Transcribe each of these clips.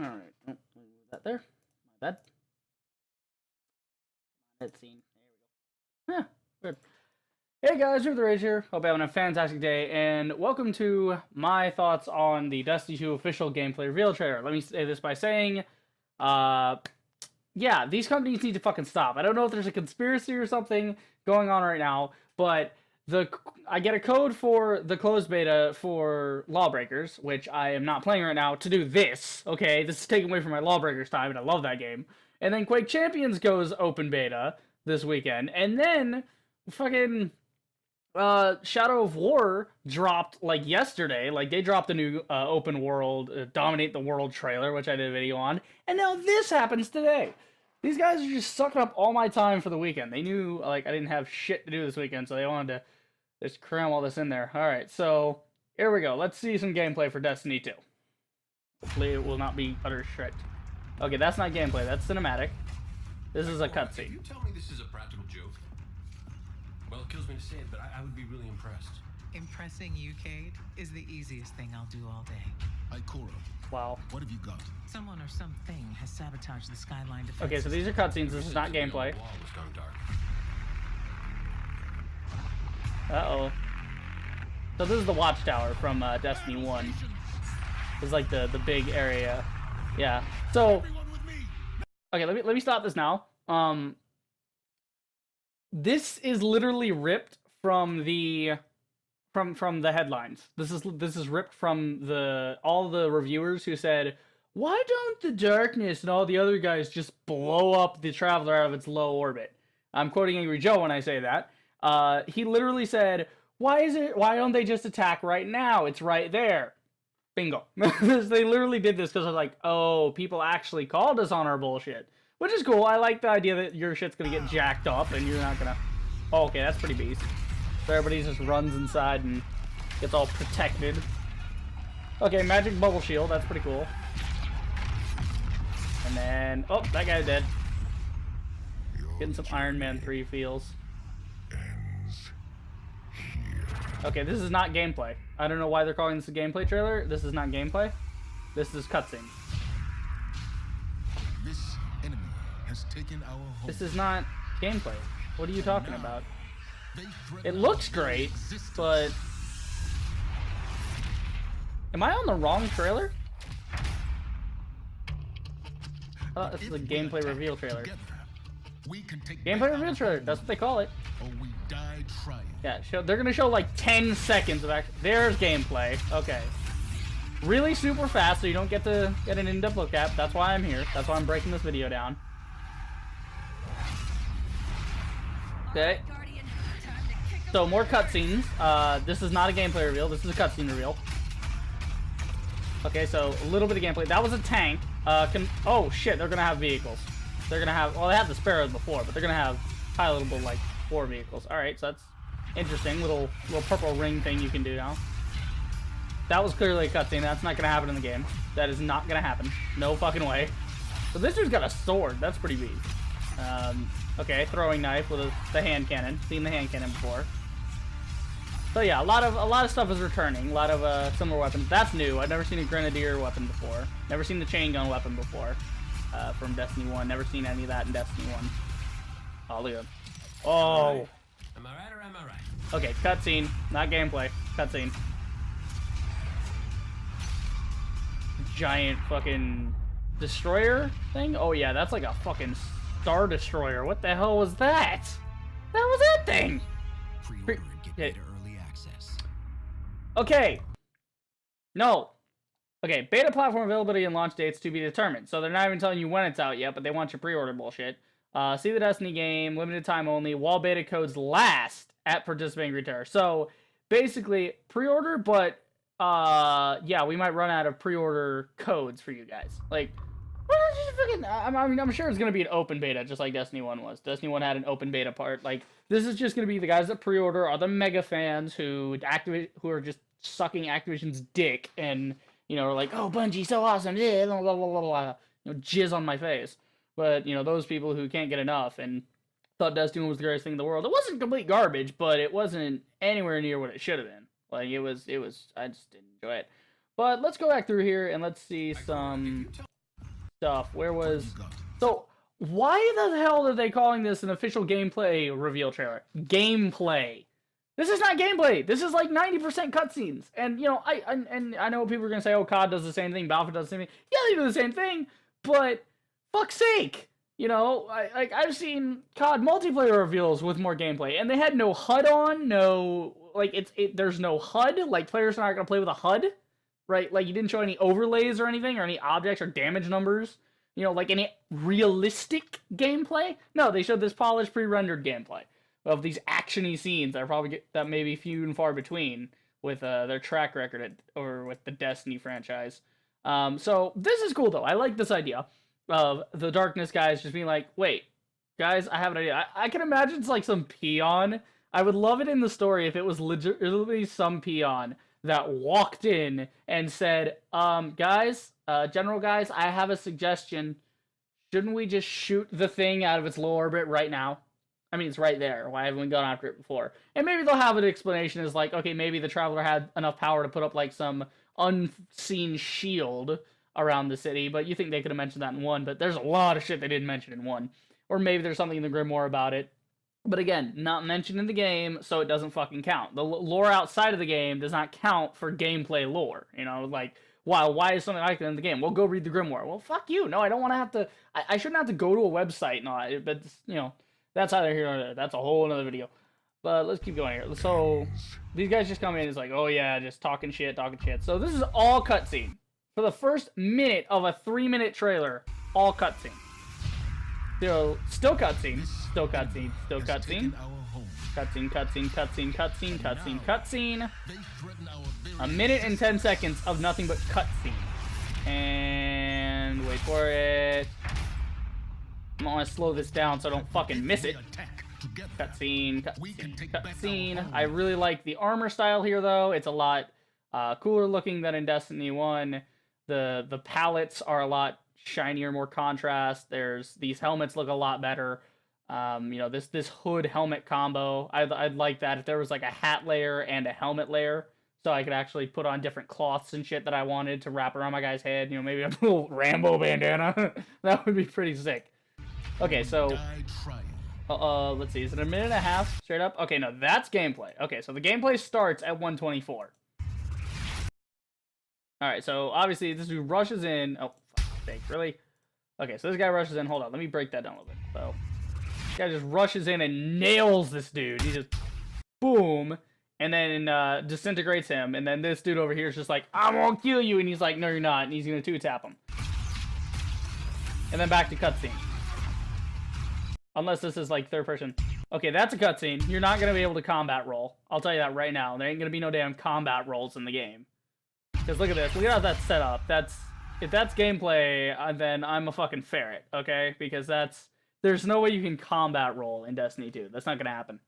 Alright. Oh, move that there. My bad. Hit scene. There we go. Huh. Weird. Hey guys, Rip the Rage here. Hope you're having a fantastic day, and welcome to my thoughts on the Destiny 2 official gameplay reveal trailer. Let me say this by saying, yeah, these companies need to fucking stop. I don't know if there's a conspiracy or something going on right now, but I get a code for the closed beta for Lawbreakers, which I am not playing right now, to do this, okay? This is taking away from my Lawbreakers time, and I love that game. And then Quake Champions goes open beta this weekend, and then fucking Shadow of War dropped like yesterday. Like they dropped a new open world dominate the world trailer, which I did a video on, and now this happens today. These guys are just sucking up all my time for the weekend. They knew like I didn't have shit to do this weekend, so they wanted to just cram all this in there. All right, so here we go. Let's see some gameplay for Destiny 2. Hopefully it will not be utter shit. Okay, that's not gameplay. That's cinematic. This is a cutscene. You tell me this is a practical joke. Well, it kills me to say it, but I would be really impressed. Impressing you, Cade, is the easiest thing I'll do all day. Ikora, Wow. what have you got? Someone or something has sabotaged the Skyline defense. Okay, so these are cutscenes. This is not gameplay. The wall was gone dark. Uh-oh. So this is the Watchtower from Destiny 1. It's like the big area. Yeah. So okay, let me stop this now. This is literally ripped from the headlines. This is ripped from all the reviewers who said, "Why don't the Darkness and all the other guys just blow up the Traveler out of its low orbit?" I'm quoting Angry Joe when I say that. He literally said, why don't they just attack right now? It's right there. Bingo. They literally did this because I was like, oh, people actually called us on our bullshit. Which is cool. I like the idea that your shit's gonna get jacked up and you're not gonna... Oh, okay, that's pretty beast. So everybody just runs inside and gets all protected. Okay, magic bubble shield. That's pretty cool. And then... Oh, that guy's dead. Getting some Iron Man 3 feels. Okay, this is not gameplay. I don't know why they're calling this a gameplay trailer. This is not gameplay. This is cutscene. This enemy has taken our home. This is not gameplay. What are you talking about? It looks great, but... Am I on the wrong trailer? Oh, this is a gameplay reveal trailer. Gameplay reveal trailer, that's what they call it. Or we die trying. Yeah, they're gonna show like 10 seconds of action. There's gameplay. Okay. Really super fast, so you don't get to get an in-depth look at. That's why I'm here. That's why I'm breaking this video down. Okay. So more cutscenes. This is not a gameplay reveal. This is a cutscene reveal. Okay, so a little bit of gameplay. That was a tank. Oh shit, they're gonna have vehicles. They're gonna have. Well, they had the Sparrows before, but they're gonna have pilotable like 4 vehicles. All right, so that's interesting. Little purple ring thing you can do now. That was clearly a cutscene. That's not gonna happen in the game. That is not gonna happen. No fucking way. So this dude's got a sword. That's pretty beast. Okay, throwing knife with the hand cannon. Seen the hand cannon before. So yeah, a lot of stuff is returning. A lot of similar weapons. That's new. I've never seen a grenadier weapon before. Never seen the chain gun weapon before. From Destiny 1. Never seen any of that in Destiny 1. Oh, look at him. Oh. Am I right or am I right? Okay, cutscene. Not gameplay. Cutscene. Giant fucking destroyer thing? Oh yeah, that's like a fucking Star Destroyer. What the hell was that? That was that thing! Pre-order and get beta early access. Okay. No. Okay, beta platform availability and launch dates to be determined. So they're not even telling you when it's out yet, but they want your pre-order bullshit. See the Destiny game, limited time only, wall beta codes last at participating retailers. So basically, pre-order, but yeah, we might run out of pre-order codes for you guys. Like, why don't you fucking... I'm sure it's gonna be an open beta, just like Destiny 1 was. Destiny 1 had an open beta part. Like, this is just gonna be the guys that pre-order are the mega fans who are just sucking Activision's dick and, you know, are like, oh, Bungie, so awesome, yeah, blah, blah, blah, blah, you know, jizz on my face. But, you know, those people who can't get enough and thought Destiny was the greatest thing in the world. It wasn't complete garbage, but it wasn't anywhere near what it should have been. Like, I just didn't enjoy it. But let's go back through here and let's see some stuff. Where What was... you got? So, why the hell are they calling this an official gameplay reveal trailer? Gameplay. This is not gameplay. This is like 90% cutscenes. And, you know, I know people are going to say, oh, COD does the same thing, Battlefield does the same thing. Yeah, they do the same thing, but fuck's sake. You know, I've seen COD multiplayer reveals with more gameplay, and they had no HUD on, no, like, there's no HUD, like, players are not going to play with a HUD, right? Like, you didn't show any overlays or anything, or any objects or damage numbers, you know, like any realistic gameplay. No, they showed this polished, pre-rendered gameplay of these actiony scenes that are probably that may be few and far between with their track record or with the Destiny franchise. So this is cool though. I like this idea of the Darkness guys just being like, wait, guys, I have an idea. I can imagine it's like some peon. I would love it in the story if it was legitimately some peon that walked in and said, guys, general guys, I have a suggestion. Shouldn't we just shoot the thing out of its low orbit right now? I mean, it's right there. Why haven't we gone after it before? And maybe they'll have an explanation as like, okay, maybe the Traveler had enough power to put up like some unseen shield around the city, but you think they could have mentioned that in 1, but there's a lot of shit they didn't mention in 1. Or maybe there's something in the Grimoire about it. But again, not mentioned in the game, so it doesn't fucking count. The lore outside of the game does not count for gameplay lore. You know, like, why is something like that in the game? Well, go read the Grimoire. Well, fuck you. No, I don't want to have to... I shouldn't have to go to a website and all that, but, you know... That's either here or there. That's a whole another video. But let's keep going here. So, these guys just come in and it's like, oh yeah, just talking shit. So this is all cutscene. For the first minute of a 3-minute trailer, all cutscene. Still cutscene. Still cutscene. Still cutscene. Cutscene. A minute and 10 seconds of nothing but cutscene. And wait for it. I want to slow this down so I don't fucking miss it. Cutscene. I really like the armor style here, though. It's a lot cooler looking than in Destiny 1. The palettes are a lot shinier, more contrast. These helmets look a lot better. You know, this hood helmet combo. I'd like that if there was like a hat layer and a helmet layer, so I could actually put on different cloths and shit that I wanted to wrap around my guy's head. You know, maybe a little Rambo bandana. That would be pretty sick. Okay, so, let's see, is it a minute and a half straight up? Okay, no, that's gameplay. Okay, so the gameplay starts at 1:24. Alright, so obviously this dude rushes in. Oh, fuck's sake, really? Okay, so this guy rushes in. Hold on, let me break that down a little bit. So, this guy just rushes in and nails this dude. He just, boom, and then disintegrates him. And then this dude over here is just like, I won't kill you. And he's like, no, you're not. And he's going to 2-tap him. And then back to cutscene. Unless this is like third person. Okay, that's a cutscene. You're not going to be able to combat roll. I'll tell you that right now. There ain't going to be no damn combat rolls in the game. Because look at this. Look at how that's set up. If that's gameplay, then I'm a fucking ferret, okay? Because there's no way you can combat roll in Destiny 2. That's not going to happen.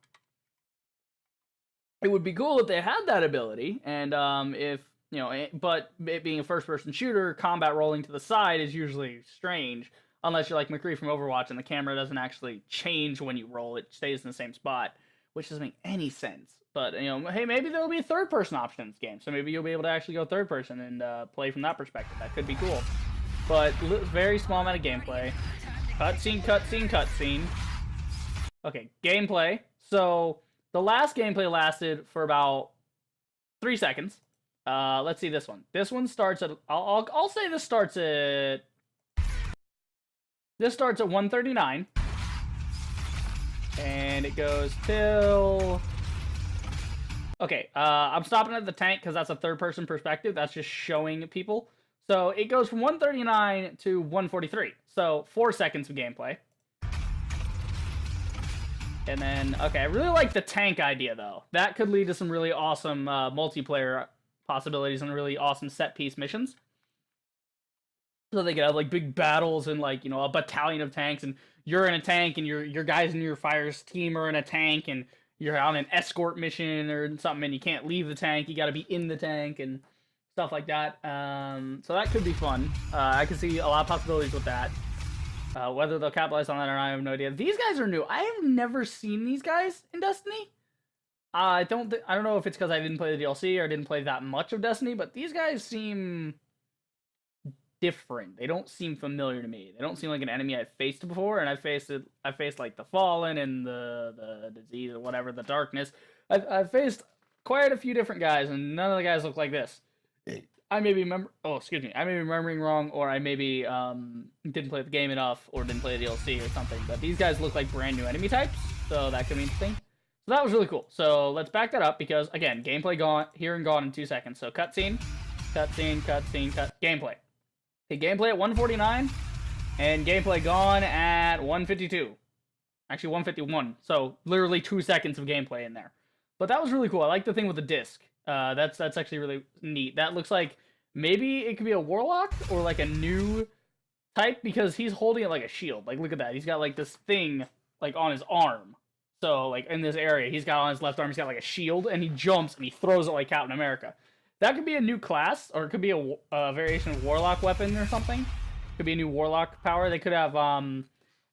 It would be cool if they had that ability, and if, you know, but it being a first-person shooter, combat rolling to the side is usually strange. Unless you're like McCree from Overwatch and the camera doesn't actually change when you roll, it stays in the same spot, which doesn't make any sense. But, you know, hey, maybe there'll be a third-person option in this game, so maybe you'll be able to actually go third-person and play from that perspective. That could be cool. But very small amount of gameplay. Cutscene. Okay, gameplay. So, the last gameplay lasted for about 3 seconds. Let's see this one. This one starts at... I'll say this starts at... This starts at 1:39, and it goes till... Okay, I'm stopping at the tank because that's a third-person perspective. That's just showing people. So it goes from 1:39 to 1:43. So 4 seconds of gameplay. And then, okay, I really like the tank idea, though. That could lead to some really awesome multiplayer possibilities and really awesome set-piece missions. So they could have like big battles and like, you know, a battalion of tanks, and you're in a tank and your guys in your fire's team are in a tank, and you're on an escort mission or something, and you can't leave the tank. You got to be in the tank and stuff like that. So that could be fun. I can see a lot of possibilities with that. Whether they'll capitalize on that or not, I have no idea. These guys are new. I have never seen these guys in Destiny. I don't know if it's because I didn't play the DLC or didn't play that much of Destiny, but these guys seem different. They don't seem familiar to me. They don't seem like an enemy I've faced before, and I faced like the Fallen and the disease or whatever, the darkness. I've faced quite a few different guys, and none of the guys look like this. I may be I may be remembering wrong, or I maybe didn't play the game enough, or didn't play the DLC or something. But these guys look like brand new enemy types, so that could be interesting. So that was really cool. So let's back that up because again, gameplay gone here and gone in 2 seconds. So cutscene, gameplay. Okay, gameplay at 149, and gameplay gone at 152. Actually, 151. So literally 2 seconds of gameplay in there. But that was really cool. I like the thing with the disc. That's actually really neat. That looks like maybe it could be a warlock or like a new type because he's holding it like a shield. Like look at that. He's got like this thing like on his arm. So like in this area, he's got on his left arm, he's got like a shield, and he jumps and he throws it like Captain America. That could be a new class, or it could be a variation of warlock weapon or something. Could be a new warlock power. They could have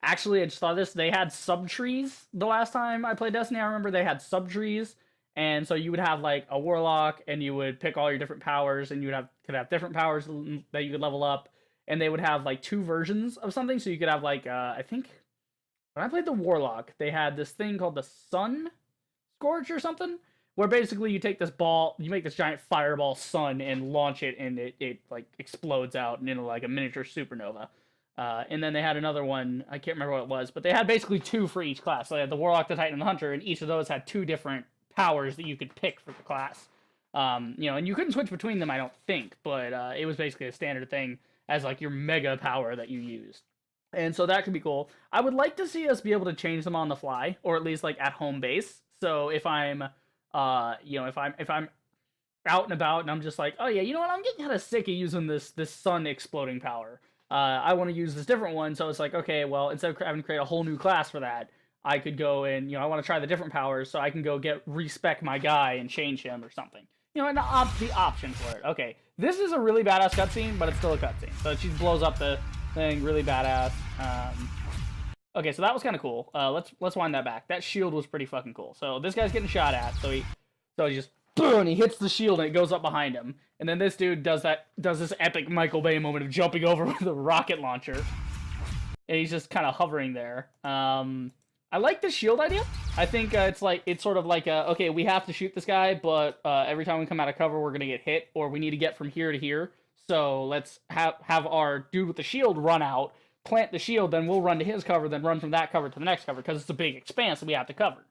actually I just thought of this. They had subtrees the last time I played Destiny. I remember they had subtrees. And so you would have like a warlock, and you would pick all your different powers, and you could have different powers that you could level up, and they would have like 2 versions of something. So you could have like I think when I played the warlock, they had this thing called the Sun Scorch or something, where basically you take this ball, you make this giant fireball sun, and launch it, and it like explodes out into like a miniature supernova. And then they had another one, I can't remember what it was, but they had basically 2 for each class. So they had the warlock, the titan, and the hunter, and each of those had 2 different powers that you could pick for the class. And you couldn't switch between them, I don't think, but it was basically a standard thing as like your mega power that you used. And so that could be cool. I would like to see us be able to change them on the fly, or at least like at home base. So if I'm if I'm out and about and I'm just like, oh yeah, you know what, I'm getting kind of sick of using this sun exploding power. I want to use this different one. So it's like, okay, well, instead of having to create a whole new class for that, I could go and, I want to try the different powers, so I can go respec my guy and change him or something. And the option for it. Okay, this is a really badass cutscene, but it's still a cutscene. So she blows up the thing, really badass. Okay, so that was kind of cool. Let's wind that back. That shield was pretty fucking cool. So this guy's getting shot at, so he just boom, he hits the shield and it goes up behind him. And then this dude does this epic Michael Bay moment of jumping over with a rocket launcher. And he's just kind of hovering there. I like the shield idea. I think it's sort of like okay, we have to shoot this guy, but every time we come out of cover, we're gonna get hit, or we need to get from here to here. So let's have our dude with the shield run out, plant the shield, then we'll run to his cover, then run from that cover to the next cover, because it's a big expanse that we have to cover.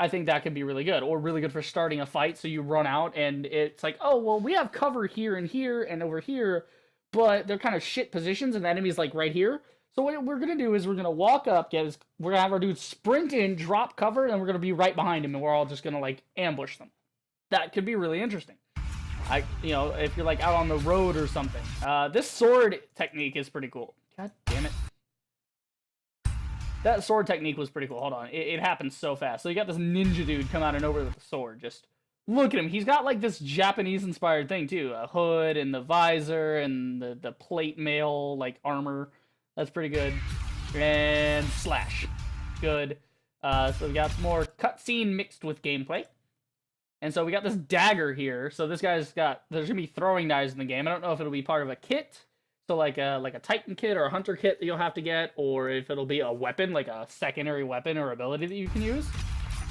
I think that could be really good, or really good for starting a fight. So you run out, and it's like, oh well, we have cover here and over here, but they're kind of shit positions, and the enemy's like right here. So what we're going to do is we're going to walk up, we're going to have our dude sprint in, drop cover, and we're going to be right behind him, and we're all just going to, like, ambush them. That could be really interesting. If you're, like, out on the road or something. This sword technique is pretty cool. God damn it. That sword technique was pretty cool. Hold on. It happens so fast. So you got this ninja dude come out of nowhere with a sword. Just look at him. He's got, like, this Japanese-inspired thing, too. A hood and the visor and the plate mail, like, armor. That's pretty good. And slash. Good. So we got some more cutscene mixed with gameplay. And so we got this dagger here. So this guy's there's gonna be throwing knives in the game. I don't know if it'll be part of a kit. So like a Titan kit or a Hunter kit that you'll have to get, or if it'll be a weapon, like a secondary weapon or ability that you can use,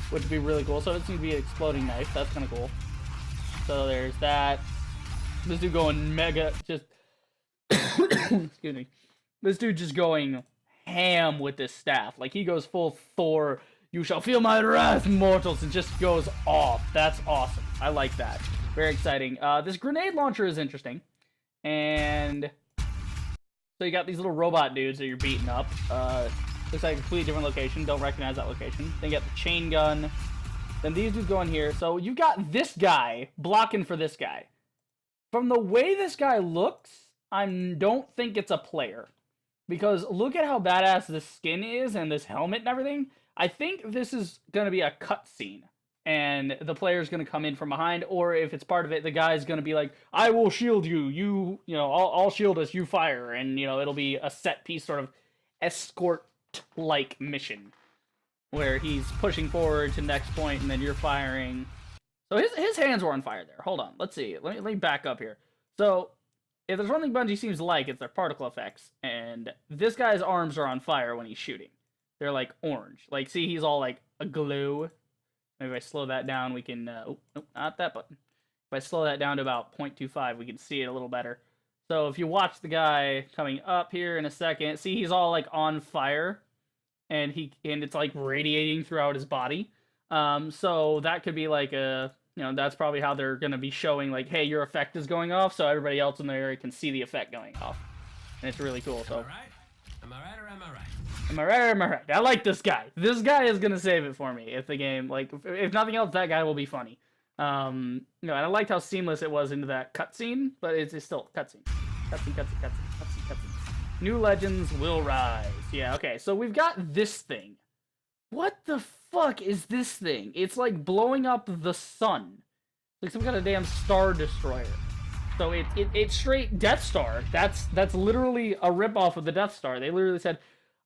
which would be really cool. So it's gonna be an exploding knife. That's kind of cool. So there's that. This dude going mega, just excuse me. This dude just going ham with this staff. Like, he goes full Thor, you shall feel my wrath, mortals, and just goes off. That's awesome. I like that. Very exciting. This grenade launcher is interesting. And so you got these little robot dudes that you're beating up. Looks like a completely different location. Don't recognize that location. Then you got the chain gun. Then these dudes go in here. So you got this guy blocking for this guy. From the way this guy looks, I don't think it's a player. Because look at how badass this skin is and this helmet and everything. I think this is going to be a cutscene. And the player's going to come in from behind. Or if it's part of it, the guy's going to be like, I will shield you. I'll shield us. You fire. And, it'll be a set piece sort of escort-like mission. Where he's pushing forward to the next point and then you're firing. So his hands were on fire there. Hold on. Let's see. Let me back up here. So if there's one thing Bungie seems to like, it's their particle effects. And this guy's arms are on fire when he's shooting. They're like orange. Like, see, he's all like aglow. Maybe if I slow that down, we can... oh, nope, not that button. If I slow that down to about 0.25, we can see it a little better. So if you watch the guy coming up here in a second, see, he's all like on fire. And it's like radiating throughout his body. So that could be like a... You know, that's probably how they're going to be showing, like, hey, your effect is going off, so everybody else in the area can see the effect going off. And it's really cool, so... Am I right or am I right? Am I right or am I right? I like this guy. This guy is going to save it for me if the game... Like, if nothing else, that guy will be funny. You know, and I liked how seamless it was into that cutscene, but it's still cutscene. Cutscene. New legends will rise. Yeah, okay, so we've got this thing. What the fuck is this thing? It's like blowing up the sun. Like some kind of damn Star Destroyer. So it's straight Death Star. That's literally a ripoff of the Death Star. They literally said,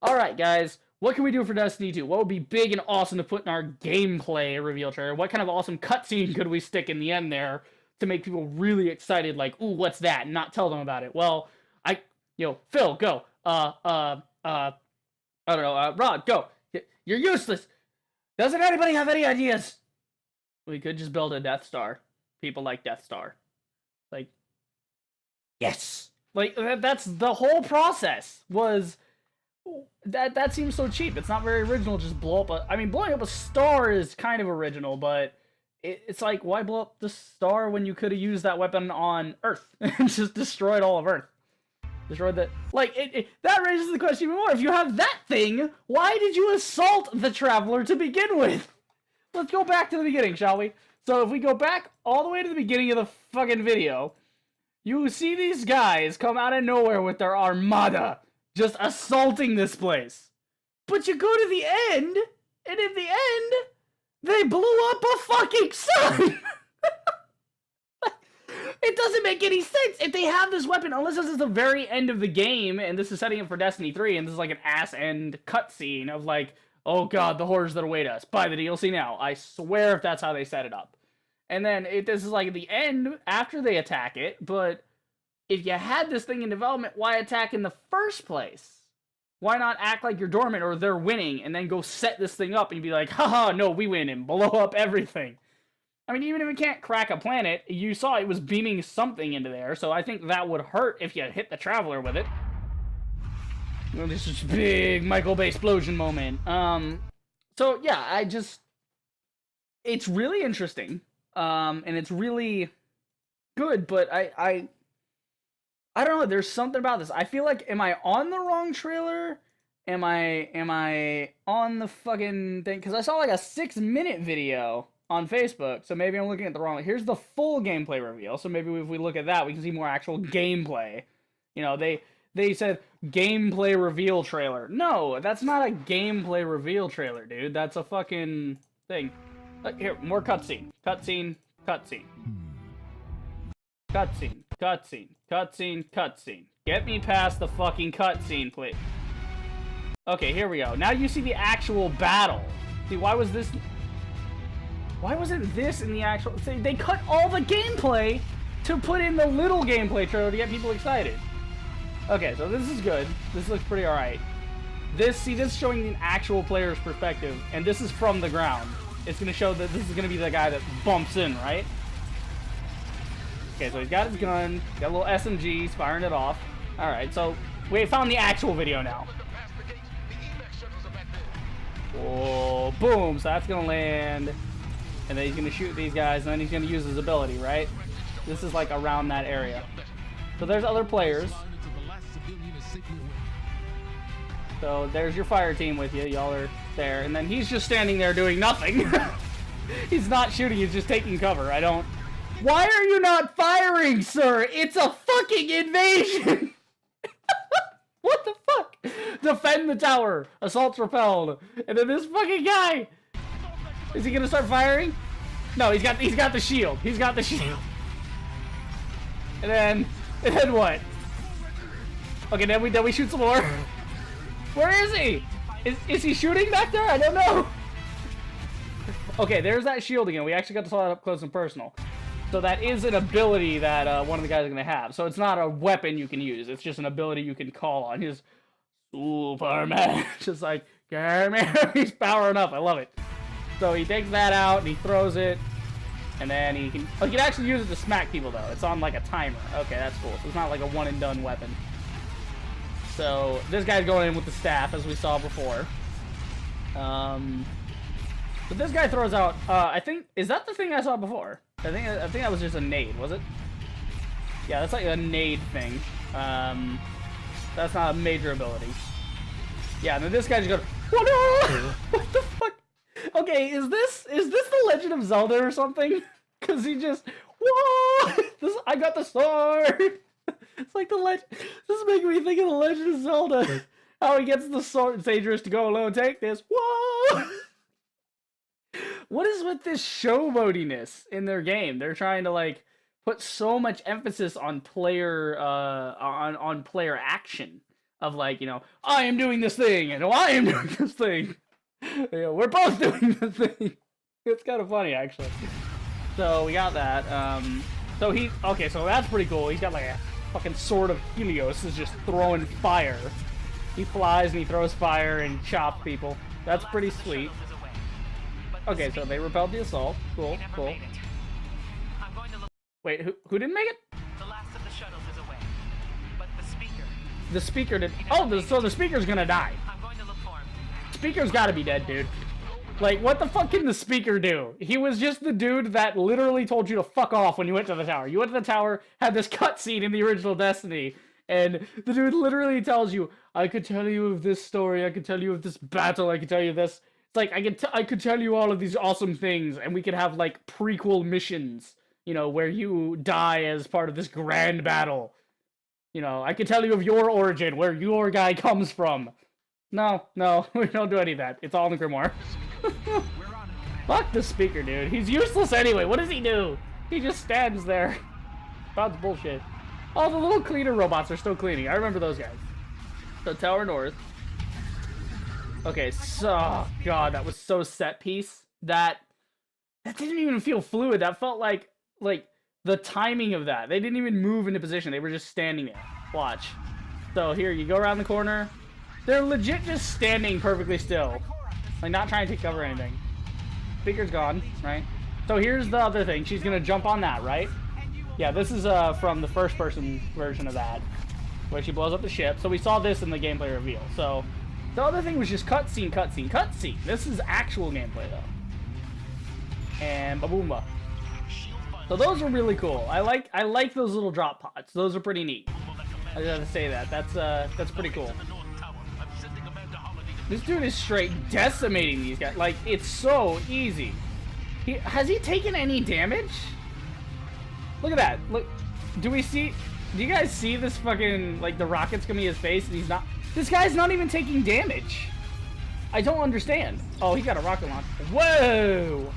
alright guys, what can we do for Destiny 2? What would be big and awesome to put in our gameplay reveal trailer? What kind of awesome cutscene could we stick in the end there to make people really excited, like, ooh, what's that? And not tell them about it. Well, Phil, go. I don't know, Rod, go. You're useless! Doesn't anybody have any ideas? We could just build a Death Star. People like Death Star. Like, yes! Like, that's the whole process was... That seems so cheap. It's not very original, just blow up a... I mean, blowing up a star is kind of original, but it's like, why blow up the star when you could have used that weapon on Earth and just destroyed all of Earth? Destroyed that. Like, that raises the question even more. If you have that thing, why did you assault the Traveler to begin with? Let's go back to the beginning, shall we? So if we go back all the way to the beginning of the fucking video, you see these guys come out of nowhere with their armada, just assaulting this place. But you go to the end, and in the end, they blew up a fucking sun! It doesn't make any sense if they have this weapon, unless this is the very end of the game, and this is setting up for Destiny 3, and this is like an ass-end cutscene of like, oh god, the horrors that await us. Buy the DLC now. I swear if that's how they set it up. And then this is like the end after they attack it, but if you had this thing in development, why attack in the first place? Why not act like you're dormant or they're winning, and then go set this thing up and be like, haha, no, we win, and blow up everything. I mean, even if it can't crack a planet, you saw it was beaming something into there, so I think that would hurt if you hit the Traveler with it. Well, this is a big Michael Bay explosion moment. So yeah, it's really interesting, and it's really good, but I don't know, there's something about this. I feel like, am I on the wrong trailer? Am I on the fucking thing? Because I saw like a 6-minute video on Facebook, so maybe I'm looking at the wrong... Here's the full gameplay reveal, so maybe if we look at that, we can see more actual gameplay. You know, they said gameplay reveal trailer. No, that's not a gameplay reveal trailer, dude. That's a fucking thing. Here, more cutscene. Cutscene. Get me past the fucking cutscene, please. Okay, here we go. Now you see the actual battle. See, why wasn't this in the actual... See, they cut all the gameplay to put in the little gameplay trailer to get people excited. Okay, so this is good. This looks pretty alright. This is showing an actual player's perspective, and this is from the ground. It's going to show that this is going to be the guy that bumps in, right? Okay, so he's got his gun, got a little SMG, he's firing it off. Alright, so we found the actual video now. Oh, boom, so that's going to land... And then he's going to shoot these guys, and then he's going to use his ability, right? This is like around that area. So there's other players. So there's your fire team with you. Y'all are there. And then he's just standing there doing nothing. He's not shooting, he's just taking cover. Why are you not firing, sir? It's a fucking invasion! What the fuck? Defend the tower. Assault's repelled. And then this fucking guy... Is he gonna start firing? No, he's got the shield. He's got the shield. And then what? Okay, then we shoot some more. Where is he? Is he shooting back there? I don't know. Okay, there's that shield again. We actually got to saw that up close and personal. So that is an ability that one of the guys is going to have. So it's not a weapon you can use. It's just an ability you can call on. He's Superman. Just like, come here. He's powering up. I love it. So he takes that out and he throws it. And then he can actually use it to smack people, though. It's on, like, a timer. Okay, that's cool. So it's not, like, a one-and-done weapon. So this guy's going in with the staff, as we saw before. But this guy throws out, I think, is that the thing I saw before? I think that was just a nade, was it? Yeah, that's like a nade thing. That's not a major ability. Yeah, and then this guy just goes, oh no! What the fuck? Okay, is this the Legend of Zelda or something? Cause he just, whoa! I got the sword! It's like the legend. This is making me think of the Legend of Zelda. How he gets the sword, Sagerus to go alone, take this. Whoa! What is with this showboatiness in their game? They're trying to like put so much emphasis on player on player action of like, you know, I am doing this thing and I am doing this thing. You know, we're both doing the thing. It's kind of funny actually. So we got that. So that's pretty cool. He's got like a fucking sword of Helios is just throwing fire. He flies and he throws fire and chops people. That's pretty sweet. Okay, so they repelled the assault. Cool, cool. Wait, who didn't make it? The last of the shuttles is away, but the speaker. The speaker did. Oh, so the speaker's gonna die. I'm going to look for him. Speaker's gotta be dead, dude. Like, what the fuck can the speaker do? He was just the dude that literally told you to fuck off when you went to the tower. You went to the tower, had this cutscene in the original Destiny, and the dude literally tells you, I could tell you of this story, I could tell you of this battle, I could tell you this. It's like, I could tell you all of these awesome things, and we could have, like, prequel missions, you know, where you die as part of this grand battle. You know, I could tell you of your origin, where your guy comes from. No, we don't do any of that. It's all in the Grimoire. Fuck the speaker, dude. He's useless anyway. What does he do? He just stands there. That's bullshit. Oh, the little cleaner robots are still cleaning. I remember those guys. So, Tower North. Okay, so, God, that was so set piece. That didn't even feel fluid. That felt like the timing of that. They didn't even move into position. They were just standing there. Watch. So here, you go around the corner. They're legit just standing perfectly still. Like, not trying to take cover or anything. Speaker's gone, right? So here's the other thing. She's gonna jump on that, right? Yeah, this is from the first-person version of that, where she blows up the ship. So we saw this in the gameplay reveal. So the other thing was just cutscene. This is actual gameplay, though. And ba-boomba. So those are really cool. I like those little drop pods. Those are pretty neat. I just have to say that. That's pretty cool. This dude is straight decimating these guys. Like, it's so easy. Has he taken any damage? Look at that. Look. Do you guys see this fucking, like, the rockets coming in his face and he's not... This guy's not even taking damage. I don't understand. Oh, he got a rocket launch. Whoa!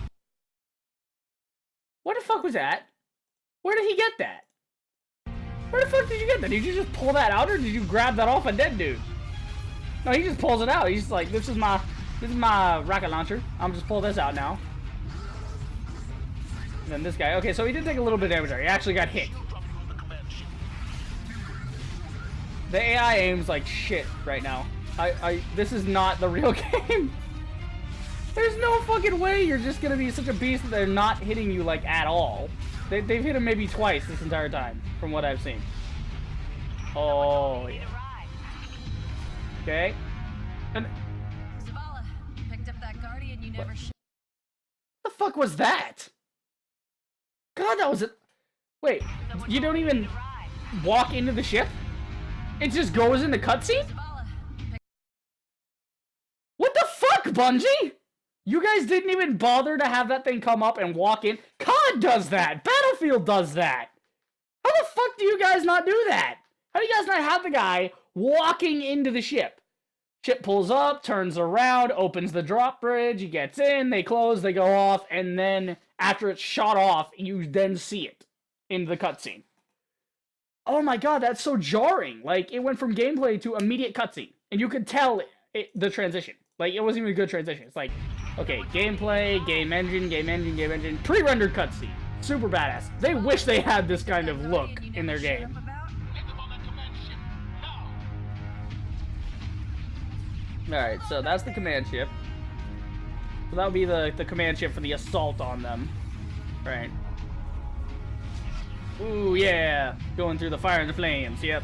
What the fuck was that? Where did he get that? Where the fuck did you get that? Did you just pull that out or did you grab that off a dead dude? No, he just pulls it out. He's like, this is my rocket launcher. I'm just pull this out now. And then this guy. Okay, so he did take a little bit of damage there. He actually got hit. The AI aims like shit right now. This is not the real game. There's no fucking way you're just gonna be such a beast that they're not hitting you like at all. They've hit him maybe twice this entire time, from what I've seen. Oh yeah. Okay. And Zavala, picked up that Guardian you never showed. what the fuck was that? God, that was it. Wait, you don't even walk into the ship? It just goes in the cutscene? What the fuck, Bungie? You guys didn't even bother to have that thing come up and walk in? COD does that! Battlefield does that! How the fuck do you guys not do that? How do you guys not have the guy walking into the ship? Ship pulls up, turns around, opens the drop bridge, he gets in, they close, they go off, and then after it's shot off, you then see it in the cutscene. Oh my god, that's so jarring. Like, it went from gameplay to immediate cutscene. And you could tell the transition. Like, it wasn't even a good transition. It's like, okay, gameplay, game engine, pre-rendered cutscene. Super badass. They wish they had this kind of look in their game. Alright, so that's the command ship. So that would be the command ship for the assault on them. Right. Ooh, yeah. Going through the fire and the flames, yep.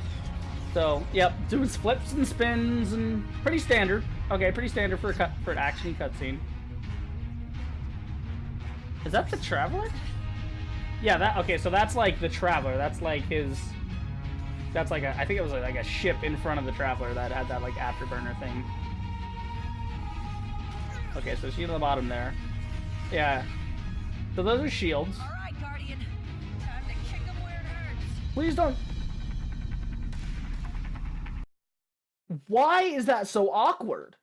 So, yep, doing flips and spins and pretty standard. Okay, pretty standard for an action cutscene. Is that the Traveler? Yeah, that, okay, so that's like the Traveler. That's like his, that's like a, I think it was like a ship in front of the Traveler that had that like afterburner thing. Okay, so shield on the bottom there. Yeah. So those are shields. Alright, Guardian. Time to kick 'em where it hurts. Please don't. Why is that so awkward?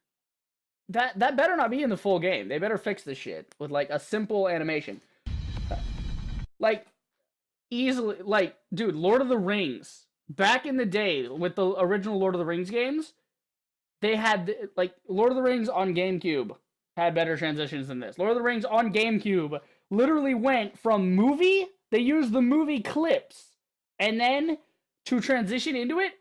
That better not be in the full game. They better fix this shit with like a simple animation. Like easily, like, dude, Lord of the Rings back in the day with the original Lord of the Rings games, they had like Lord of the Rings on GameCube had better transitions than this. Lord of the Rings on GameCube literally went from movie, they used the movie clips, and then to transition into it,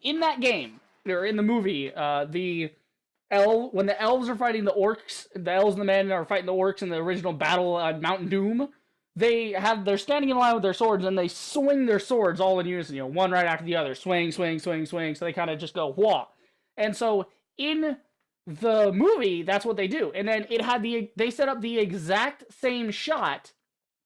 in that game, or in the movie, when the elves are fighting the orcs, the elves and the men are fighting the orcs in the original battle on Mount Doom, they're standing in line with their swords, and they swing their swords all in unison, you know, one right after the other, swing, swing, swing, swing, so they kind of just go, whoa. And so, in the movie, that's what they do. And then they set up the exact same shot,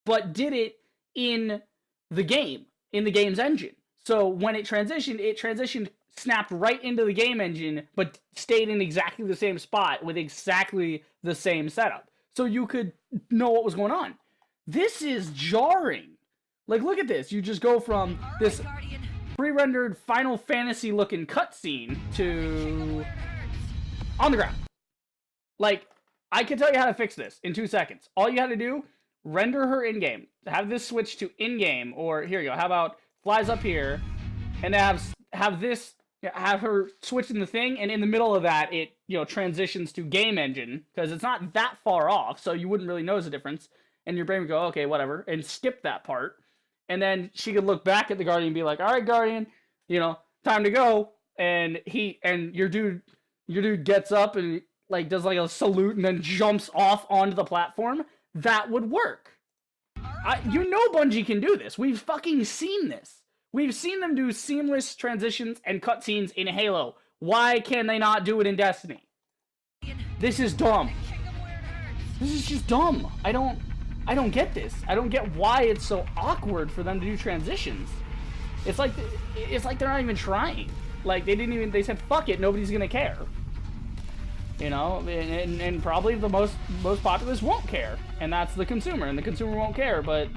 but did it in the game's engine. So when it transitioned, snapped right into the game engine, but stayed in exactly the same spot with exactly the same setup. So you could know what was going on. This is jarring. Like, look at this. You just go from this pre-rendered Final Fantasy looking cutscene to on the ground. Like, I can tell you how to fix this in 2 seconds. All you had to do, render her in-game. Have this switch to in-game, or here you go. How about flies up here, and have her switch in the thing, and in the middle of that, it, you know, transitions to game engine, because it's not that far off, so you wouldn't really notice the difference, and your brain would go, okay, whatever, and skip that part, and then she could look back at the Guardian and be like, all right, Guardian, you know, time to go, and your dude gets up and, like, does, like, a salute and then jumps off onto the platform. That would work. You know Bungie can do this. We've fucking seen this. We've seen them do seamless transitions and cutscenes in Halo. Why can they not do it in Destiny? This is dumb. This is just dumb. I don't get this. I don't get why it's so awkward for them to do transitions. It's like they're not even trying. Like, they said, fuck it, nobody's gonna care. You know, and probably the most populace won't care. And that's the consumer, and the consumer won't care, but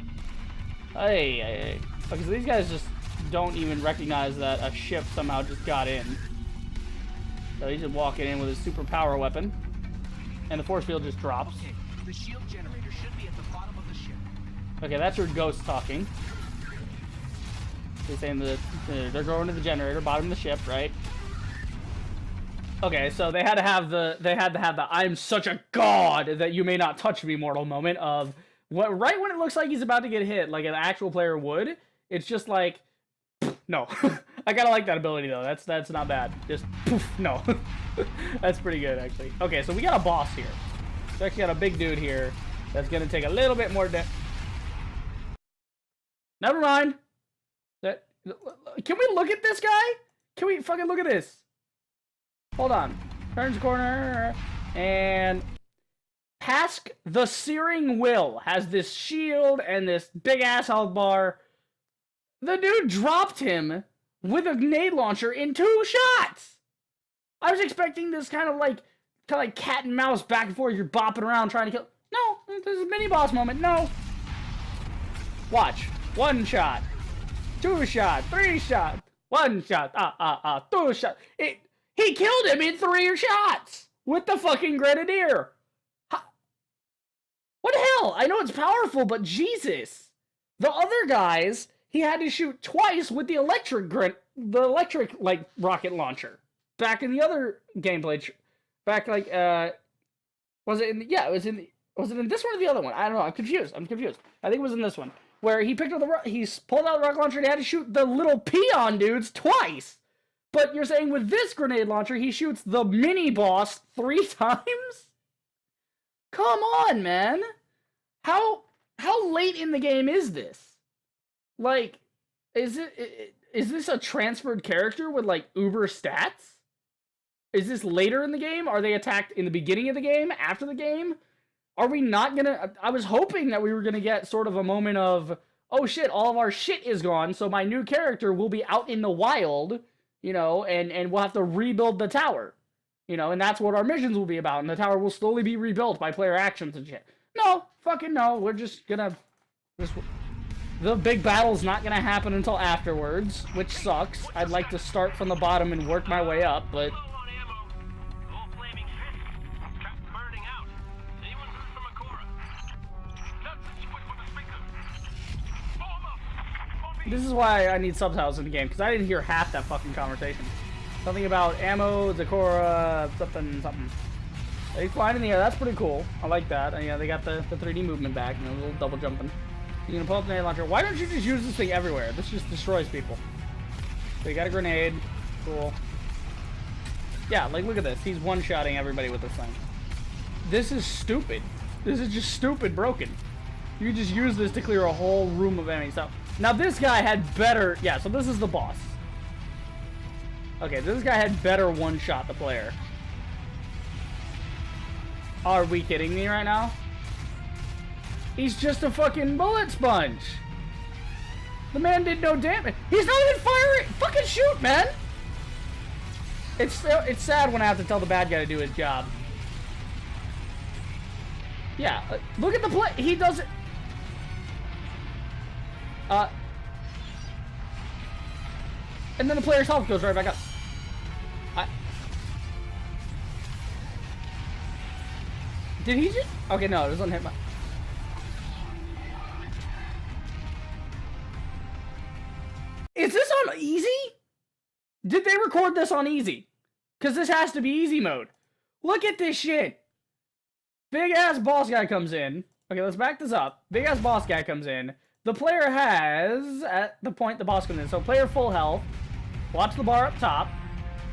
hey, because these guys just don't even recognize that a ship somehow just got in. So he's just walking in with his super power weapon, and the force field just drops. Okay, the shield generator should be at the bottom of the ship. Okay, that's your ghost talking. He's saying that they're going to the generator, bottom of the ship, right? Okay, so they had to have the I'm such a god that you may not touch me mortal moment of right when it looks like he's about to get hit, like an actual player would. It's just like, no. I kind of like that ability though. That's not bad. Just poof, no. That's pretty good actually. Okay, so we got a boss here. We actually got a big dude here that's gonna take a little bit more. Never mind. Can we look at this guy? Can we fucking look at this? Hold on. Turns corner. And Task the Searing Will has this shield and this big ass health bar. The dude dropped him with a grenade launcher in 2 shots. I was expecting this kind of like cat and mouse back and forth. You're bopping around trying to kill. No, this is a mini boss moment. No. Watch. 1 shot. 2 shot. 3 shot. 1 shot. 2 shot. He killed him in 3 shots with the fucking grenadier. What the hell? I know it's powerful, but Jesus. The other guys, he had to shoot twice with the electric like rocket launcher. Back in the other gameplay, back like was it in the, yeah, it was in the, Was it in this one or the other one? I don't know. I'm confused. I think it was in this one where he picked up he's pulled out the rocket launcher and he had to shoot the little peon dudes twice. But you're saying with this grenade launcher, he shoots the mini boss 3 times? Come on, man. How late in the game is this? Like, is this a transferred character with like uber stats? Is this later in the game? Are they attacked in the beginning of the game? After the game? Are we not gonna... I was hoping that we were gonna get sort of a moment of, oh shit, all of our shit is gone, so my new character will be out in the wild, you know, and we'll have to rebuild the tower. You know, and that's what our missions will be about, and the tower will slowly be rebuilt by player actions and shit. No, fucking no, we're just gonna... The big battle's not gonna happen until afterwards, which sucks. I'd like to start from the bottom and work my way up, but... This is why I need subtitles in the game, because I didn't hear half that fucking conversation. Something about ammo, Zakora, something. They flying in the air, that's pretty cool. I like that. And, yeah, they got the 3D movement back, you know, a little double jumping. You're gonna pull up the grenade launcher. Why don't you just use this thing everywhere? This just destroys people. So you got a grenade. Cool. Yeah, like, look at this. He's one-shotting everybody with this thing. This is stupid. This is just stupid broken. You just use this to clear a whole room of enemies. So, now this guy had better... Yeah, so this is the boss. Okay, this guy had better one-shot the player. Are we kidding me right now? He's just a fucking bullet sponge. The man did no damage. He's not even firing. Fucking shoot, man. It's sad when I have to tell the bad guy to do his job. Yeah, look at the play. He does it. And then the player's health goes right back up. Did he just... Okay, no, it doesn't hit my... Is this on easy? Did they record this on easy? Because this has to be easy mode. Look at this shit. Big ass boss guy comes in. Okay, let's back this up. Big ass boss guy comes in. The player has, at the point the boss comes in, so player full health. Watch the bar up top.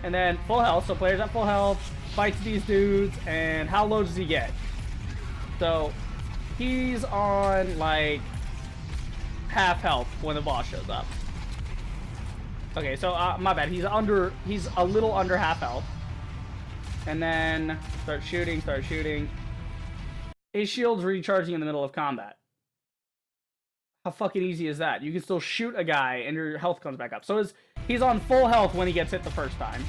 And then full health, so player's at full health. Fights these dudes, and how low does he get? So, he's on, like, half health when the boss shows up. Okay, so, my bad. He's a little under half health. And then, start shooting. His shield's recharging in the middle of combat. How fucking easy is that? You can still shoot a guy, and your health comes back up. So, he's on full health when he gets hit the first time.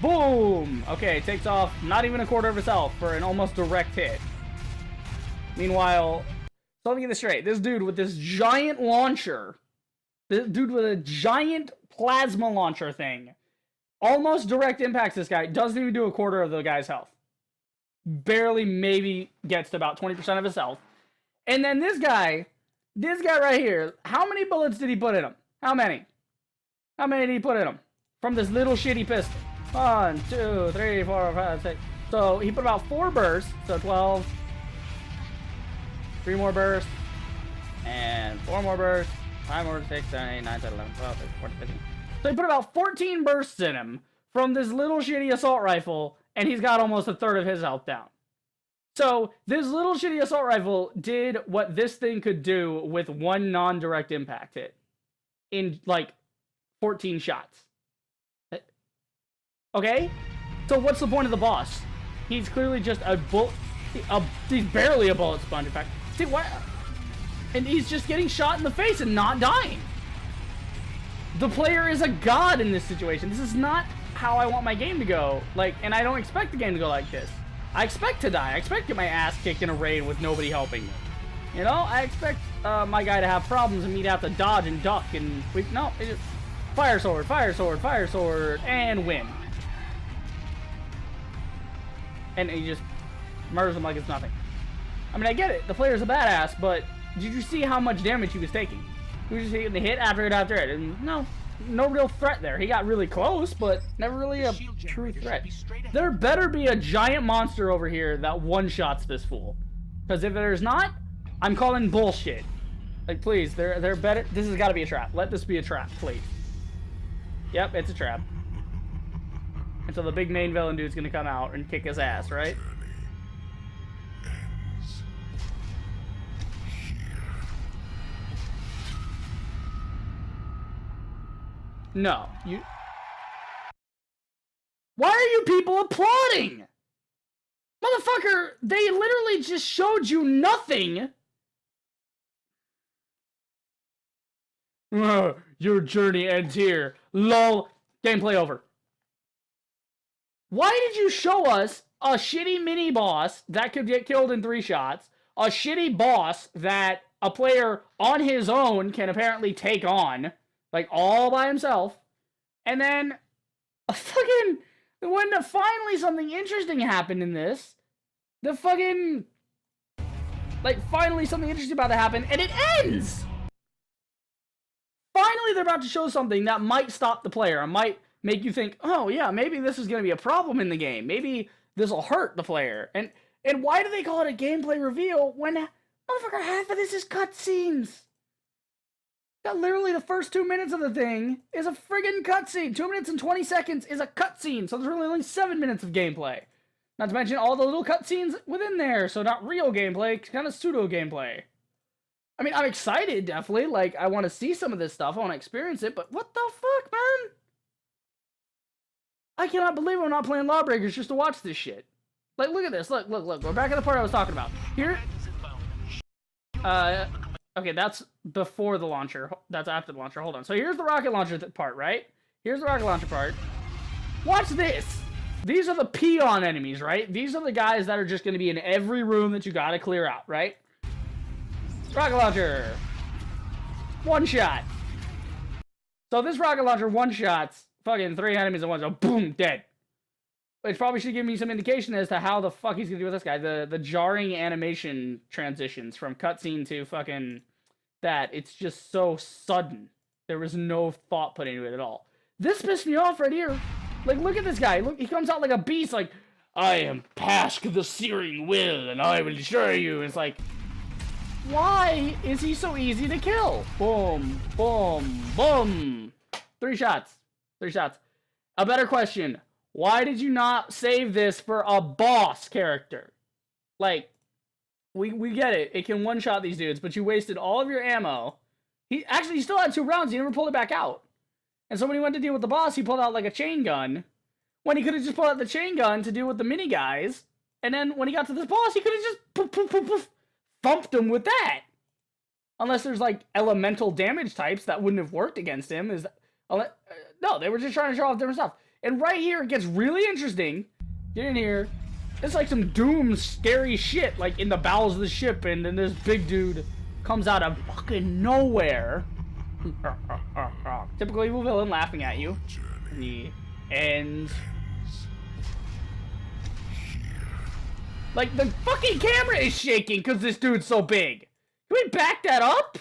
Boom! Okay, takes off not even a quarter of his health for an almost direct hit. Meanwhile, so let me get this straight. This dude with this giant launcher, this dude with a giant plasma launcher thing, almost direct impacts this guy, doesn't even do a quarter of the guy's health. Barely maybe gets to about 20% of his health. And then this guy right here, how many bullets did he put in him? How many? How many did he put in him? From this little shitty pistol. 1, 2, 3, 4, 5, 6. So he put about 4 bursts. So 12. 3 more bursts. And 4 more bursts. 5 more, 6, 7, 8, 9, 10, 11, 12, 13, 14, 15. So he put about 14 bursts in him from this little shitty assault rifle. And he's got almost a third of his health down. So this little shitty assault rifle did what this thing could do with 1 non-direct impact hit. In like 14 shots. Okay? So what's the point of the boss? He's clearly just he's barely a bullet sponge, in fact. See, why? And he's just getting shot in the face and not dying. The player is a god in this situation. This is not how I want my game to go. Like, and I don't expect the game to go like this. I expect to die. I expect to get my ass kicked in a raid with nobody helping me. You know? I expect my guy to have problems and me to have to dodge and duck and... No, it's just fire sword, and win. And he just murders him like it's nothing. I mean, I get it. The player's a badass, but did you see how much damage he was taking? He was just taking the hit after hit. And no real threat there. He got really close, but never really a true threat. There better be a giant monster over here that one-shots this fool. Because if there's not, I'm calling bullshit. Like, please, they're better. This has got to be a trap. Let this be a trap, please. Yep, it's a trap. And so the big main villain dude's gonna come out and kick his ass, right? No, you... Why are you people applauding? Motherfucker, they literally just showed you nothing. Your journey ends here. LOL. Gameplay over. Why did you show us a shitty mini-boss that could get killed in 3 shots, a shitty boss that a player on his own can apparently take on, like, all by himself, and then a fucking... When finally something interesting happened in this, the fucking... Like, finally something interesting about to happen, and it ends! Finally they're about to show something that might stop the player, and might make you think, oh yeah, maybe this is going to be a problem in the game. Maybe this will hurt the player. And why do they call it a gameplay reveal when, motherfucker, half of this is cutscenes? That literally the first 2 minutes of the thing is a friggin' cutscene. 2 minutes and 20 seconds is a cutscene, so there's really only 7 minutes of gameplay. Not to mention all the little cutscenes within there, so not real gameplay, kind of pseudo gameplay. I mean, I'm excited, definitely. Like, I want to see some of this stuff. I want to experience it, but what the fuck, man? I cannot believe I'm not playing Lawbreakers just to watch this shit. Like, look at this. Look. We're back at the part I was talking about. Here... Okay, that's before the launcher. That's after the launcher. Hold on. So here's the rocket launcher part, right? Here's the rocket launcher part. Watch this! These are the peon enemies, right? These are the guys that are just going to be in every room that you gotta clear out, right? Rocket launcher! One shot. So this rocket launcher one-shots fucking 3 enemies at once. So boom, dead. Which probably should give me some indication as to how the fuck he's gonna do with this guy. The jarring animation transitions from cutscene to fucking that. It's just so sudden. There was no thought put into it at all. This pissed me off right here. Like, look at this guy. Look, he comes out like a beast. Like, I am Pask the Searing Will, and I will destroy you. It's like, why is he so easy to kill? Boom, boom, boom. 3 shots. 3 shots. A better question. Why did you not save this for a boss character? Like, we get it. It can one-shot these dudes, but you wasted all of your ammo. He still had 2 rounds. He never pulled it back out. And so when he went to deal with the boss, he pulled out like a chain gun. When he could have just pulled out the chain gun to deal with the mini guys. And then when he got to this boss, he could have just poof, poof, poof, poof, thumped him with that. Unless there's like elemental damage types that wouldn't have worked against him. No, they were just trying to show off different stuff. And right here, it gets really interesting. Get in here. It's like some Doom scary shit, like in the bowels of the ship, and then this big dude comes out of fucking nowhere. Typical evil villain laughing at you. The end. Like, the fucking camera is shaking because this dude's so big. Can we back that up?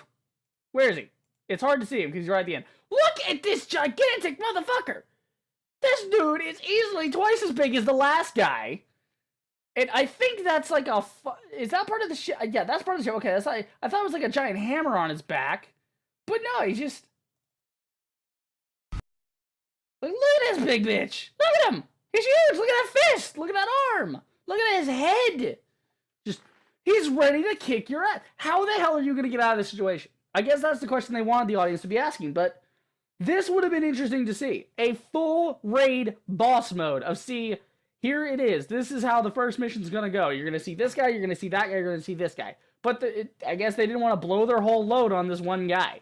Where is he? It's hard to see him because he's right at the end. Look at this gigantic motherfucker. This dude is easily twice as big as the last guy. And I think that's like a... Is that part of the ship? Yeah, that's part of the ship. Okay, that's like... I thought it was like a giant hammer on his back. But no, he's just... Like, look at this big bitch. Look at him. He's huge. Look at that fist. Look at that arm. Look at his head. Just... He's ready to kick your ass. How the hell are you going to get out of this situation? I guess that's the question they wanted the audience to be asking, but... This would have been interesting to see. A full raid boss mode of see, here it is. This is how the first mission's going to go. You're going to see this guy, you're going to see that guy, you're going to see this guy. But I guess they didn't want to blow their whole load on this one guy.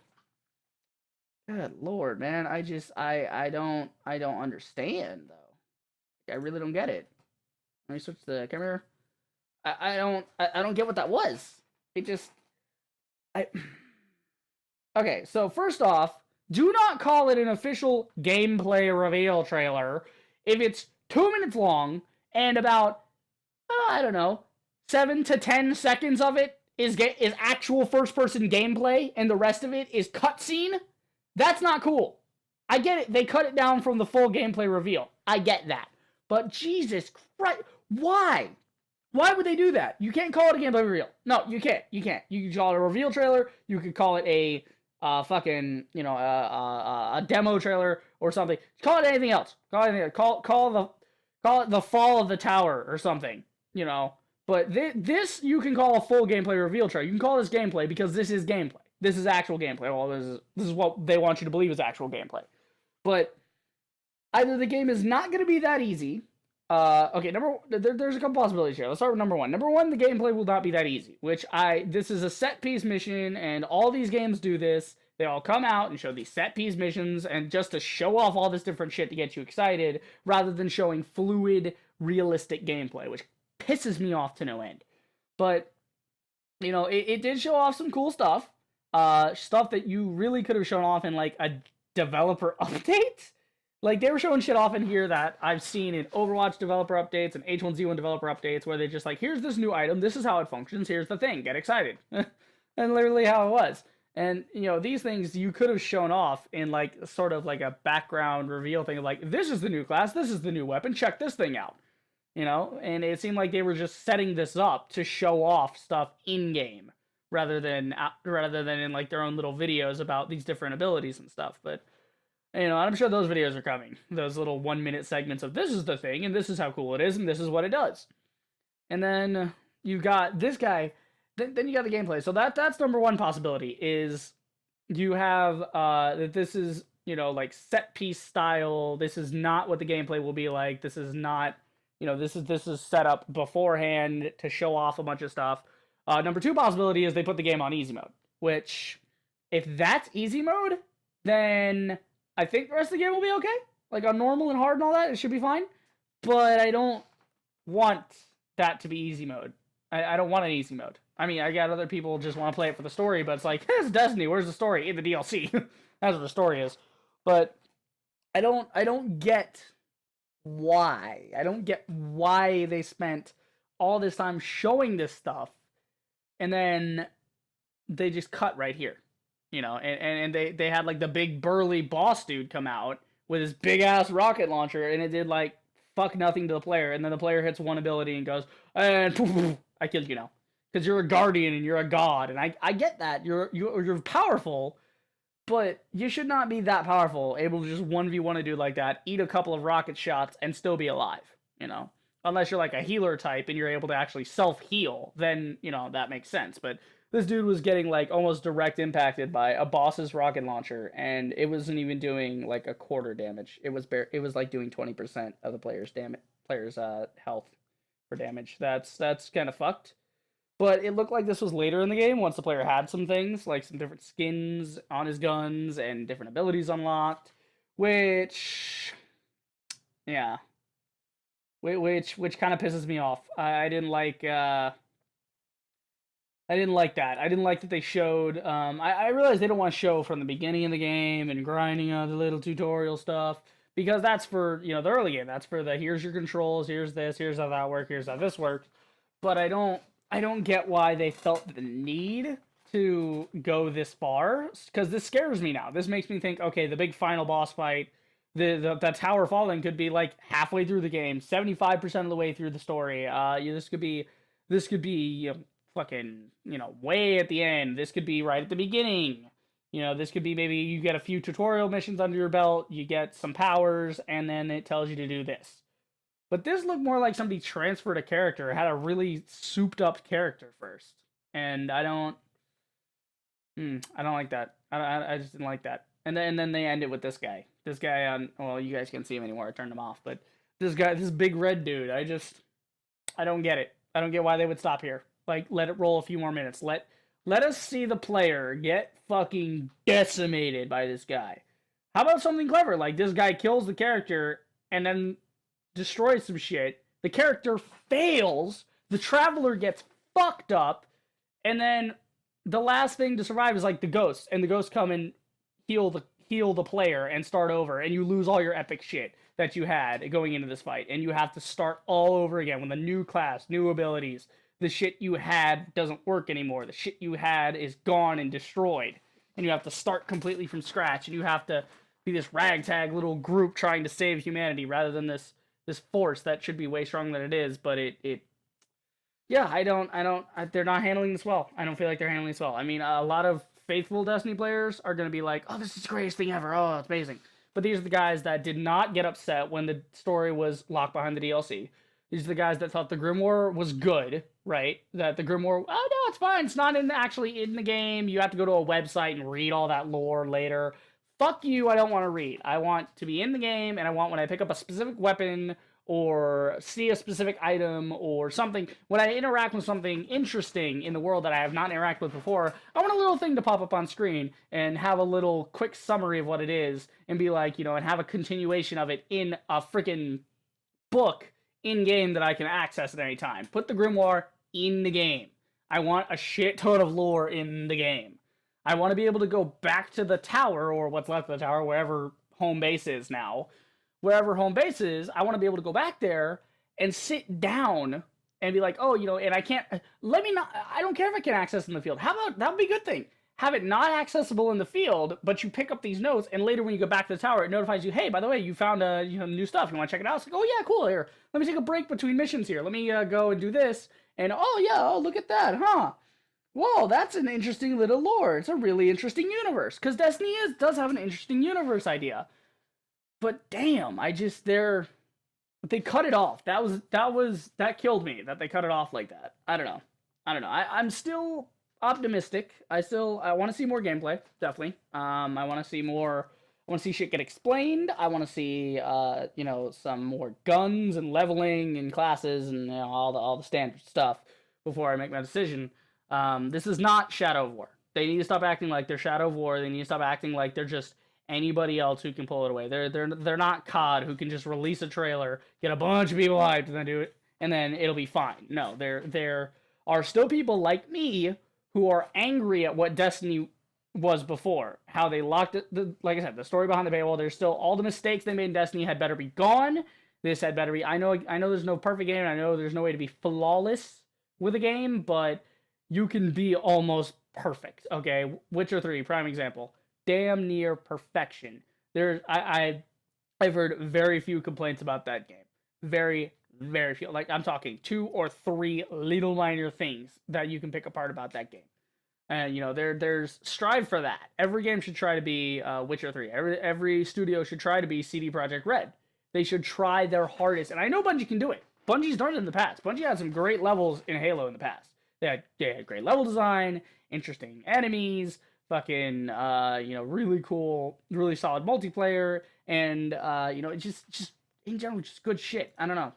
Good lord, man. I don't understand, though. I really don't get it. Let me switch the camera. I don't get what that was. It just... Okay, so first off, do not call it an official gameplay reveal trailer if it's 2 minutes long and about, I don't know, 7 to 10 seconds of it is actual first-person gameplay and the rest of it is cutscene. That's not cool. I get it. They cut it down from the full gameplay reveal. I get that. But Jesus Christ, why? Why would they do that? You can't call it a gameplay reveal. No, you can't. You can't. You can call it a reveal trailer. You could call it a fucking, you know, a demo trailer or something. Call it anything else. Call it anything else. Call it the fall of the tower or something, you know. But this you can call a full gameplay reveal trailer. You can call this gameplay because this is gameplay. This is actual gameplay. Well, this is what they want you to believe is actual gameplay. But either the game is not going to be that easy. Okay, there's a couple possibilities here. Let's start with number one. Number one, the gameplay will not be that easy, this is a set-piece mission, and all these games do this. They all come out and show these set-piece missions, and just to show off all this different shit to get you excited, rather than showing fluid, realistic gameplay, which pisses me off to no end. But, you know, it did show off some cool stuff. Stuff that you really could have shown off in, like, a developer update. Like, they were showing shit off in here that I've seen in Overwatch developer updates and H1Z1 developer updates, where they're just like, here's this new item, this is how it functions, here's the thing, get excited. And literally how it was. And, you know, these things you could have shown off in, like, sort of like a background reveal thing of, like, this is the new class, this is the new weapon, check this thing out. You know? And it seemed like they were just setting this up to show off stuff in-game, rather than in, like, their own little videos about these different abilities and stuff. But, you know, I'm sure those videos are coming. Those little 1-minute segments of this is the thing, and this is how cool it is, and this is what it does. And then you got this guy. Then you got the gameplay. So that's number one possibility, is you have that this is, you know, like set piece style. This is not what the gameplay will be like. This is not, you know, this is set up beforehand to show off a bunch of stuff. Number two possibility is they put the game on easy mode, which, if that's easy mode, then I think the rest of the game will be okay. Like, on normal and hard and all that, it should be fine. But I don't want that to be easy mode. I don't want an easy mode. I mean, I got other people just want to play it for the story, but it's like, it's Destiny, where's the story? In the DLC. That's what the story is. But I don't get why. I don't get why they spent all this time showing this stuff, and then they just cut right here. You know, and they had, like, the big burly boss dude come out with his big-ass rocket launcher, and it did, like, fuck nothing to the player, and then the player hits one ability and goes, and poof, poof, I killed you now. Because you're a guardian and you're a god, and I get that. You're powerful, but you should not be that powerful, able to just 1v1 a dude like that, eat a couple of rocket shots, and still be alive, you know? Unless you're, like, a healer type and you're able to actually self-heal, then, you know, that makes sense. But this dude was getting, like, almost direct impacted by a boss's rocket launcher, and it wasn't even doing, like, a quarter damage. It was like, doing 20% of the player's health for damage. That's kind of fucked. But it looked like this was later in the game, once the player had some things, like some different skins on his guns and different abilities unlocked, which, yeah, which kind of pisses me off. I didn't like that. I didn't like that they showed, I realized they don't want to show from the beginning of the game and grinding out the little tutorial stuff, because that's for, you know, the early game. That's for the, here's your controls, here's this, here's how that works, here's how this works. But I don't get why they felt the need to go this far, because this scares me now. This makes me think, okay, the big final boss fight, the Tower Falling could be, like, halfway through the game, 75% of the way through the story. This could be, you know, fucking, you know, way at the end. This could be right at the beginning. You know, this could be maybe you get a few tutorial missions under your belt, you get some powers, and then it tells you to do this. But this looked more like somebody transferred a character, had a really souped up character first. And I don't like that. I just didn't like that. And then they end it with this guy. This guy on, well, you guys can't see him anymore, I turned him off, but this guy, this big red dude, I don't get it. I don't get why they would stop here. Like, let it roll a few more minutes. Let us see the player get fucking decimated by this guy. How about something clever? Like, this guy kills the character and then destroys some shit. The character fails. The Traveler gets fucked up. And then the last thing to survive is, like, the ghosts. And the ghosts come and heal the player and start over. And you lose all your epic shit that you had going into this fight. And you have to start all over again with a new class, new abilities. The shit you had doesn't work anymore. The shit you had is gone and destroyed. And you have to start completely from scratch. And you have to be this ragtag little group trying to save humanity rather than this force that should be way stronger than it is. But it Yeah, they're not handling this well. I don't feel like they're handling this well. I mean, a lot of faithful Destiny players are going to be like, oh, this is the greatest thing ever. Oh, it's amazing. But these are the guys that did not get upset when the story was locked behind the DLC. These are the guys that thought the Grimoire was good, right? That the Grimoire, oh no, it's fine. It's not actually in the game. You have to go to a website and read all that lore later. Fuck you, I don't want to read. I want to be in the game, and I want when I pick up a specific weapon or see a specific item or something, when I interact with something interesting in the world that I have not interacted with before, I want a little thing to pop up on screen and have a little quick summary of what it is and be like, and have a continuation of it in a freaking book in-game that I can access at any time. Put the Grimoire in the game. I want a shit ton of lore in the game. I want to be able to go back to the tower, or what's left of the tower, wherever home base is now. Wherever home base is, I want to be able to go back there and sit down and be like, oh, and I can't, I don't care if I can access in the field. How about, that would be a good thing. Have it not accessible in the field, but you pick up these notes, and later when you go back to the tower, it notifies you, hey, by the way, you found new stuff. You want to check it out? It's like, oh yeah, cool, here. Let me take a break between missions here. Let me go and do this. And oh yeah, oh look at that, huh? Whoa, that's an interesting little lore. It's a really interesting universe. Because Destiny does have an interesting universe idea. But damn, they cut it off. That killed me, that they cut it off like that. I don't know. I'm still optimistic. I want to see more gameplay, definitely. I want to see more. I want to see shit get explained. I want to see, some more guns and leveling and classes and all the standard stuff before I make my decision. This is not Shadow of War. They need to stop acting like they're Shadow of War. They need to stop acting like they're just anybody else who can pull it away. They're not COD, who can just release a trailer, get a bunch of people hyped, and then do it, and then it'll be fine. No, there are still people like me who are angry at what Destiny was before. How they locked it. Like I said, the story behind the paywall. There's still all the mistakes they made in Destiny had better be gone. This had better be. I know there's no perfect game. And I know there's no way to be flawless with a game, but you can be almost perfect. Okay, Witcher 3, prime example. Damn near perfection. I've heard very few complaints about that game. Very, very few. Like, I'm talking 2 or 3 little minor things that you can pick apart about that game. And, there's strive for that. Every game should try to be Witcher 3. Every studio should try to be CD Projekt Red. They should try their hardest. And I know Bungie can do it. Bungie's done it in the past. Bungie had some great levels in Halo in the past. They had great level design, interesting enemies, fucking, really cool, really solid multiplayer, and, just in general, just good shit. I don't know,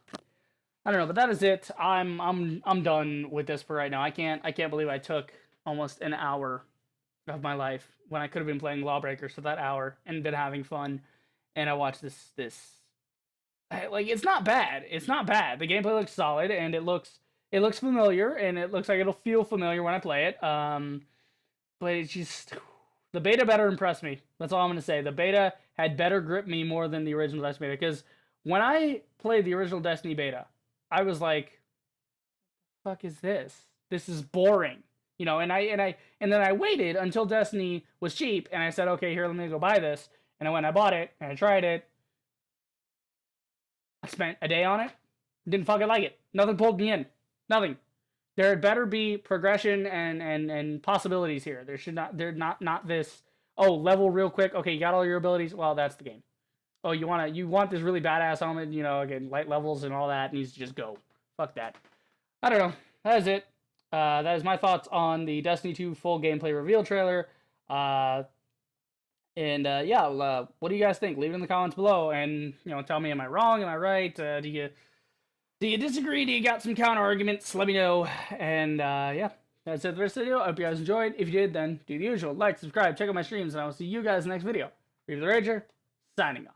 but that is it. I'm done with this for right now. I can't believe I took almost an hour of my life when I could have been playing Lawbreakers for that hour and been having fun, and I watched this. Like, it's not bad. It's not bad. The gameplay looks solid, and it looks familiar, and it looks like it'll feel familiar when I play it. But it's just, the beta better impress me. That's all I'm going to say. The beta had better grip me more than the original Destiny beta. Because when I played the original Destiny beta, I was like, what the fuck is this? This is boring. And then I waited until Destiny was cheap, and I said, okay, here, let me go buy this. And I went and I bought it, and I tried it. I spent a day on it. Didn't fucking like it. Nothing pulled me in. Nothing. There had better be progression and possibilities here. They're not this, oh, level real quick. Okay, you got all your abilities. Well, that's the game. Oh, you want this really badass helmet, again, light levels and all that needs to just go. Fuck that. I don't know. That is it. That is my thoughts on the Destiny 2 full gameplay reveal trailer. What do you guys think? Leave it in the comments below, and tell me, am I wrong? Am I right? Do you disagree? Do you got some counter arguments? Let me know. And that's it for this video. I hope you guys enjoyed. If you did, then do the usual. Like, subscribe, check out my streams, and I will see you guys in the next video. Reaver the Rager, signing off.